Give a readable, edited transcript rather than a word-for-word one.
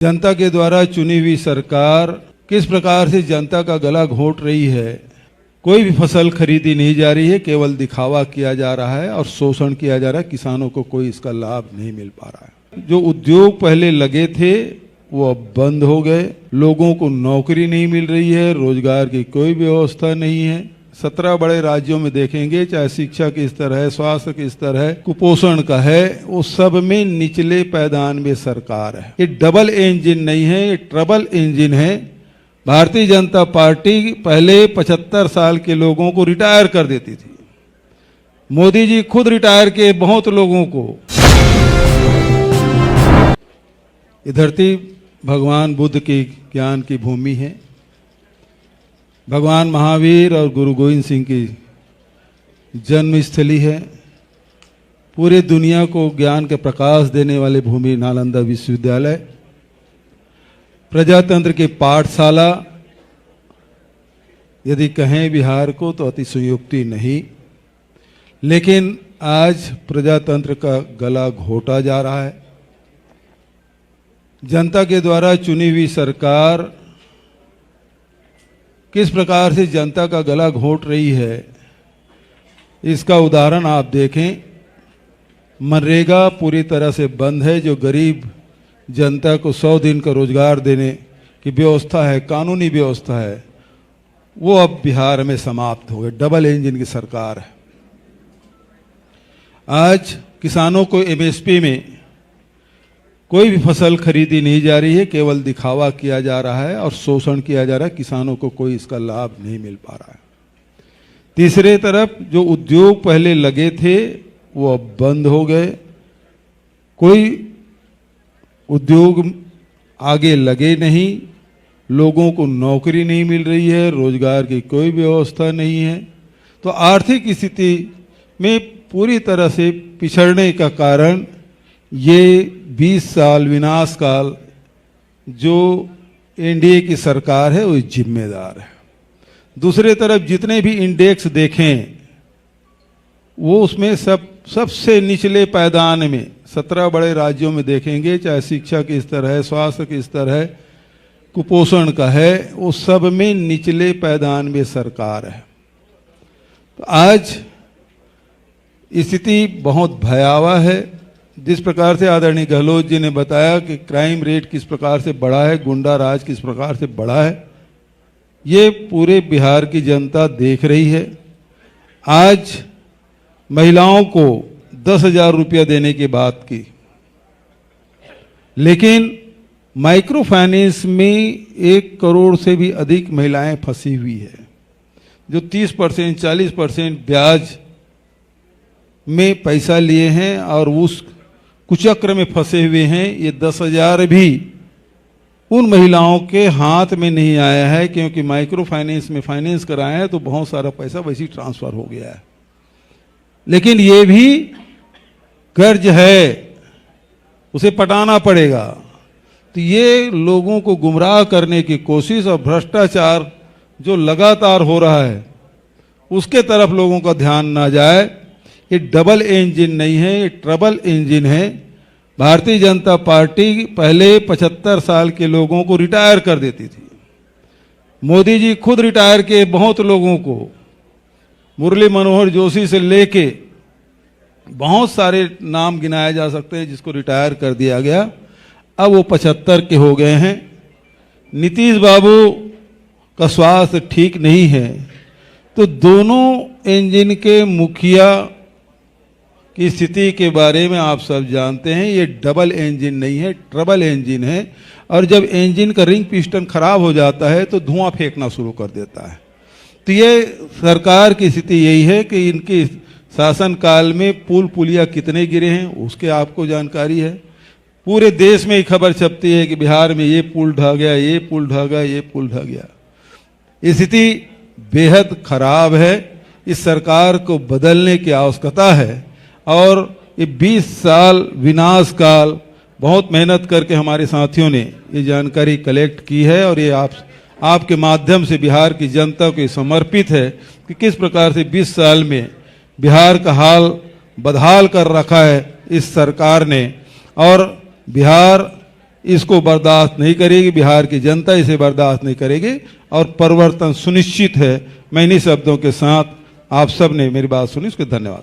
जनता के द्वारा चुनी हुई सरकार किस प्रकार से जनता का गला घोंट रही है। कोई भी फसल खरीदी नहीं जा रही है, केवल दिखावा किया जा रहा है और शोषण किया जा रहा है। किसानों को कोई इसका लाभ नहीं मिल पा रहा है। जो उद्योग पहले लगे थे वो अब बंद हो गए। लोगों को नौकरी नहीं मिल रही है, रोजगार की कोई व्यवस्था नहीं है। 17 बड़े राज्यों में देखेंगे, चाहे शिक्षा के स्तर है, स्वास्थ्य के स्तर है, कुपोषण का है, वो सब में निचले पायदान में सरकार है। ये डबल इंजन नहीं है, ये ट्रबल इंजन है। भारतीय जनता पार्टी पहले 75 साल के लोगों को रिटायर कर देती थी। मोदी जी खुद रिटायर किए बहुत लोगों को। ये धरती भगवान बुद्ध की ज्ञान की भूमि है। भगवान महावीर और गुरु गोविंद सिंह की जन्मस्थली है। पूरे दुनिया को ज्ञान के प्रकाश देने वाली भूमि नालंदा विश्वविद्यालय, प्रजातंत्र की पाठशाला, यदि कहें बिहार को तो अतिशयोक्ति नहीं। लेकिन आज प्रजातंत्र का गला घोटा जा रहा है। जनता के द्वारा चुनी हुई सरकार किस प्रकार से जनता का गला घोंट रही है, इसका उदाहरण आप देखें। मनरेगा पूरी तरह से बंद है। जो गरीब जनता को 100 दिन का रोजगार देने की व्यवस्था है, कानूनी व्यवस्था है, वो अब बिहार में समाप्त हो गए। डबल इंजन की सरकार है। आज किसानों को एमएसपी में कोई भी फसल खरीदी नहीं जा रही है, केवल दिखावा किया जा रहा है और शोषण किया जा रहा है। किसानों को कोई इसका लाभ नहीं मिल पा रहा है। तीसरे तरफ जो उद्योग पहले लगे थे वो अब बंद हो गए। कोई उद्योग आगे लगे नहीं। लोगों को नौकरी नहीं मिल रही है, रोजगार की कोई व्यवस्था नहीं है। तो आर्थिक स्थिति में पूरी तरह से पिछड़ने का कारण ये 20 साल विनाश काल जो एनडीए की सरकार है वो जिम्मेदार है। दूसरे तरफ जितने भी इंडेक्स देखें वो उसमें सबसे निचले पायदान में 17 बड़े राज्यों में देखेंगे, चाहे शिक्षा के स्तर है, स्वास्थ्य के स्तर है, कुपोषण का है, वो सब में निचले पायदान में सरकार है। तो आज स्थिति बहुत भयावह है। जिस प्रकार से आदरणीय गहलोत जी ने बताया कि क्राइम रेट किस प्रकार से बढ़ा है, गुंडा राज किस प्रकार से बढ़ा है, ये पूरे बिहार की जनता देख रही है। आज महिलाओं को 10,000 रुपया देने की बात की, लेकिन माइक्रो फाइनेंस में 1 करोड़ से भी अधिक महिलाएं फंसी हुई है, जो 30% 40% ब्याज में पैसा लिए हैं और उस कुचक्र में फंसे हुए हैं। ये 10,000 भी उन महिलाओं के हाथ में नहीं आया है, क्योंकि माइक्रो फाइनेंस में फाइनेंस कराया है तो बहुत सारा पैसा वैसे ही ट्रांसफर हो गया है। लेकिन ये भी कर्ज है, उसे पटाना पड़ेगा। तो ये लोगों को गुमराह करने की कोशिश और भ्रष्टाचार जो लगातार हो रहा है उसके तरफ लोगों का ध्यान ना जाए। ये डबल इंजन नहीं है, ये ट्रबल इंजन है। भारतीय जनता पार्टी पहले 75 साल के लोगों को रिटायर कर देती थी। मोदी जी खुद रिटायर किए बहुत लोगों को। मुरली मनोहर जोशी से लेके बहुत सारे नाम गिनाए जा सकते हैं जिसको रिटायर कर दिया गया। अब वो 75 के हो गए हैं। नीतीश बाबू का स्वास्थ्य ठीक नहीं है। तो दोनों इंजन के मुखिया की स्थिति के बारे में आप सब जानते हैं। ये डबल इंजन नहीं है, ट्रबल इंजन है। और जब इंजन का रिंग पिस्टन खराब हो जाता है तो धुआं फेंकना शुरू कर देता है। तो ये सरकार की स्थिति यही है कि इनकी शासन काल में पुल पुलिया कितने गिरे हैं उसके आपको जानकारी है। पूरे देश में ही खबर छपती है कि बिहार में ये पुल ढह गया, ये पुल ढह गया, ये पुल ढह गया। स्थिति बेहद खराब है। इस सरकार को बदलने की आवश्यकता है। और ये 20 साल विनाश काल बहुत मेहनत करके हमारे साथियों ने ये जानकारी कलेक्ट की है और ये आपके माध्यम से बिहार की जनता को समर्पित है कि किस प्रकार से 20 साल में बिहार का हाल बदहाल कर रखा है इस सरकार ने। और बिहार इसको बर्दाश्त नहीं करेगी, बिहार की जनता इसे बर्दाश्त नहीं करेगी और परिवर्तन सुनिश्चित है। मैं इन्हीं शब्दों के साथ आप सब ने मेरी बात सुनी, उसके धन्यवाद।